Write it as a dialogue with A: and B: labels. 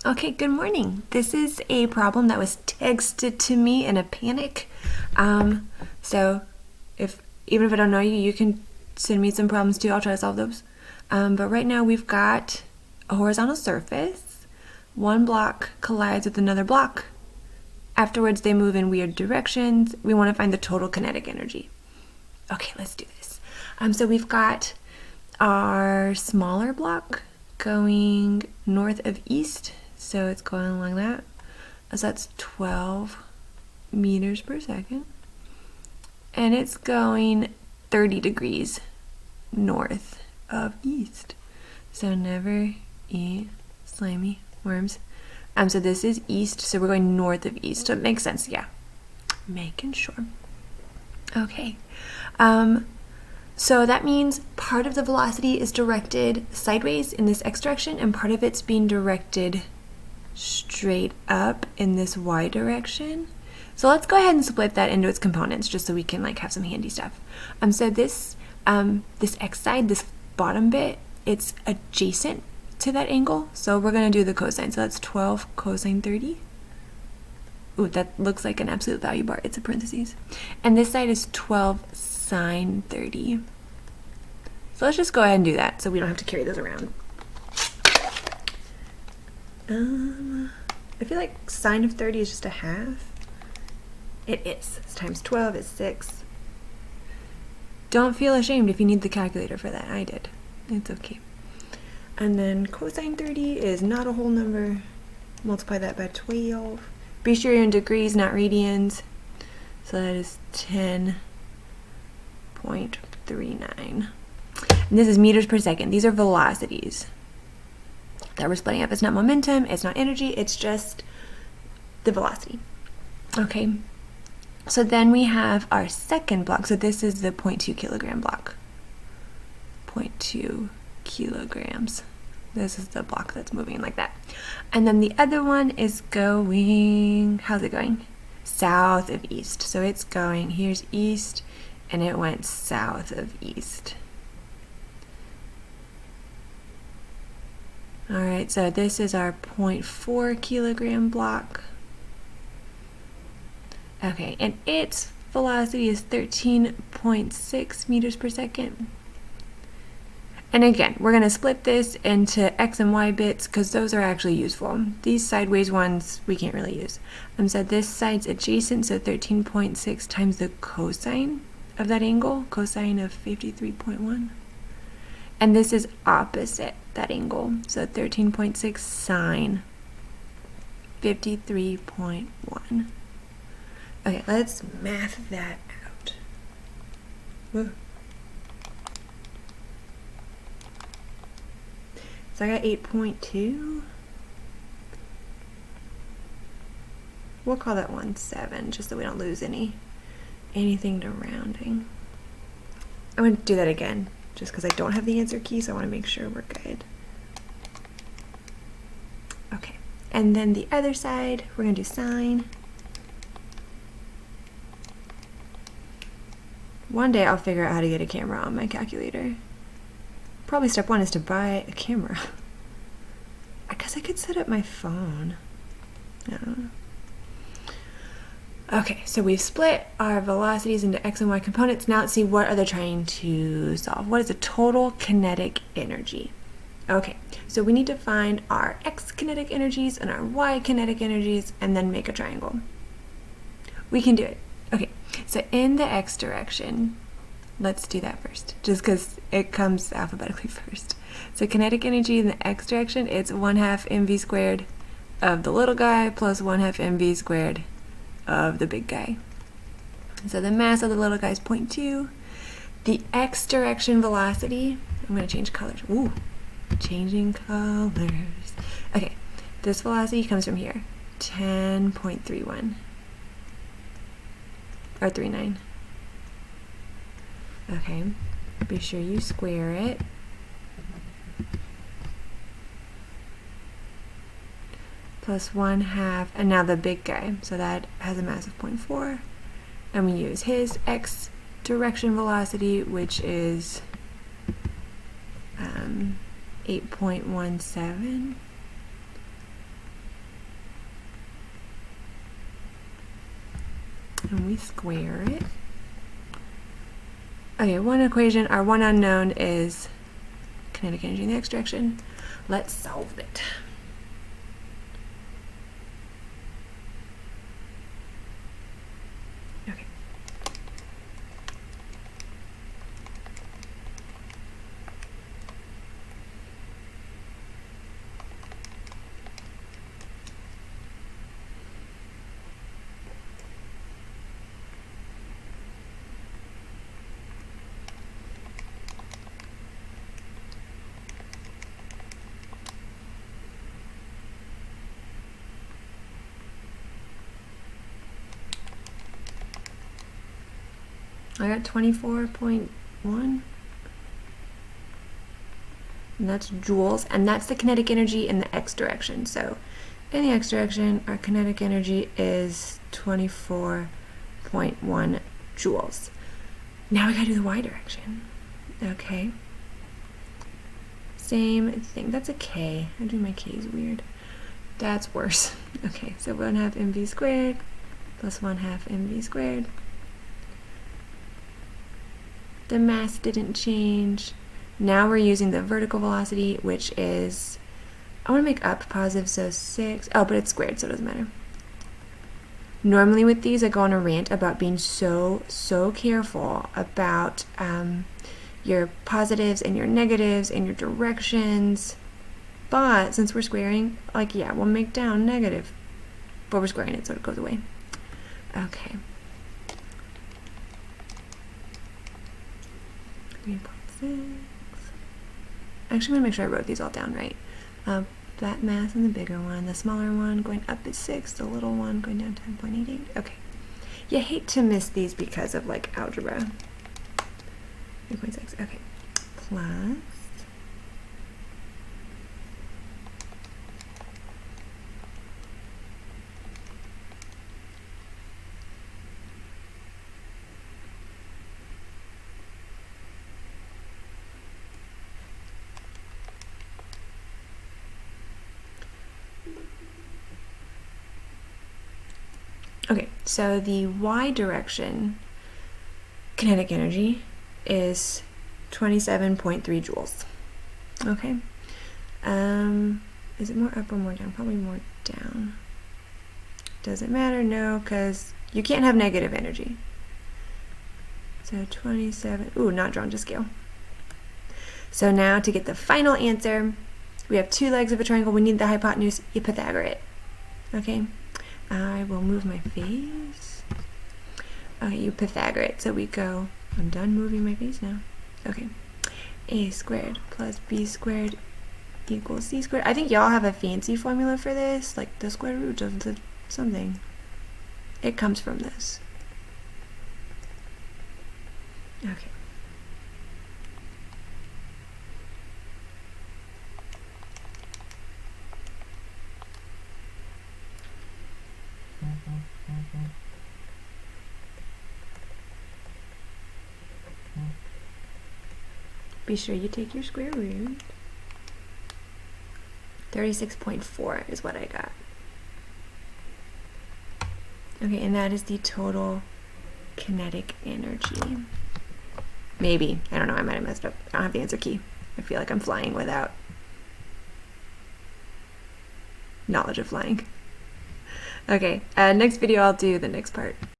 A: Okay, good morning. This is a problem that was texted to me in a panic. So even if I don't know you, you can send me some problems too. I'll try to solve those. But right now we've got a horizontal surface. One block collides with another block. Afterwards, they move in weird directions. We want to find the total kinetic energy. Okay, let's do this. So we've got our smaller block going north of east. So it's going along that. So that's 12 meters per second. And it's going 30 degrees north of east. So never eat slimy worms. So this is east, so we're going north of east. So it makes sense, yeah. Making sure. Okay. So that means part of the velocity is directed sideways in this x direction, and part of it's being directed straight up in this y direction. So let's go ahead and split that into its components just so we can have some handy stuff. So this x side, this bottom bit, it's adjacent to that angle. So we're going to do the cosine. So that's 12 cosine 30. Ooh, that looks like an absolute value bar. It's a parentheses. And this side is 12 sine 30. So let's just go ahead and do that so we don't have to carry those around. I feel like sine of 30 is just a half. It is. It's times 12 is 6. Don't feel ashamed if you need the calculator for that. I did. It's okay. And then cosine 30 is not a whole number. Multiply that by 12. Be sure you're in degrees, not radians. So that is 10.39. And this is meters per second. These are velocities that we're splitting up. It's not momentum, it's not energy, it's just the velocity. Okay. So then we have our second block. So this is the 0.2 kilogram block. 0.2 kilograms. This is the block that's moving like that. And then the other one is going, how's it going? South of east. So it's going, here's east, and it went south of east. All right, so this is our 0.4 kilogram block. Okay, and its velocity is 13.6 meters per second. And again, we're going to split this into x and y bits because those are actually useful. These sideways ones we can't really use. So this side's adjacent, so 13.6 times the cosine of that angle, cosine of 53.1. And this is opposite that angle, so 13.6 sine 53.1. Okay, let's math that out. Whoa. So I got 8.2. We'll call that one 7, just so we don't lose anything to rounding. I'm going to do that again, just because I don't have the answer key, so I want to make sure we're good. Okay, and then the other side, we're going to do sine. One day I'll figure out how to get a camera on my calculator. Probably step one is to buy a camera. I guess I could set up my phone. I don't know. Okay, so we've split our velocities into x and y components. Now let's see what are they trying to solve. What is the total kinetic energy? Okay, so we need to find our x kinetic energies and our y kinetic energies and then make a triangle. We can do it. Okay, so in the x direction, let's do that first, just because it comes alphabetically first. So kinetic energy in the x direction, it's 1/2 mv squared of the little guy plus 1/2 mv squared of the big guy. So the mass of the little guy is 0.2. The x direction velocity, I'm going to change colors. Ooh, changing colors. Okay, this velocity comes from here, 10.31. Or 39. Okay, be sure you square it. Plus 1/2, and now the big guy, so that has a mass of 0.4, and we use his x direction velocity, which is 8.17. and we square it. Okay, one equation, our one unknown is kinetic energy in the x direction. Let's solve it. Okay. I got 24.1, and that's joules, and that's the kinetic energy in the x direction. So in the x direction, our kinetic energy is 24.1 joules. Now we gotta do the y direction. Okay. Same thing. That's a k. I do my k's weird. That's worse. Okay, so 1/2 mv squared plus 1/2 mv squared. The mass didn't change. Now we're using the vertical velocity, which is, I want to make up positive, so 6. Oh, but it's squared, so it doesn't matter. Normally with these, I go on a rant about being so careful about your positives and your negatives and your directions. But since we're squaring, like, yeah, we'll make down negative, but we're squaring it, so it goes away. Okay. 3.6. Actually, I'm going to make sure I wrote these all down right. That mass and the bigger one, the smaller one going up is 6, the little one going down 10.88. Okay. You hate to miss these because of like algebra. 3.6. Okay. Plus. Okay, so the y direction kinetic energy is 27.3 joules. Okay. Is it more up or more down? Probably more down. Does it matter? No, because you can't have negative energy. So 27, ooh, not drawn to scale. So now to get the final answer, we have two legs of a triangle. We need the hypotenuse. You Pythagore it. Okay. I will move my face. Okay, you Pythagore it. So we go, I'm done moving my face now. Okay. A squared plus b squared equals c squared. I think y'all have a fancy formula for this, like the square root of the something. It comes from this. Okay. Be sure you take your square root. 36.4 is what I got. Okay, and that is the total kinetic energy. Maybe. I don't know. I might have messed up. I don't have the answer key. I feel like I'm flying without knowledge of flying. Okay, next video I'll do the next part.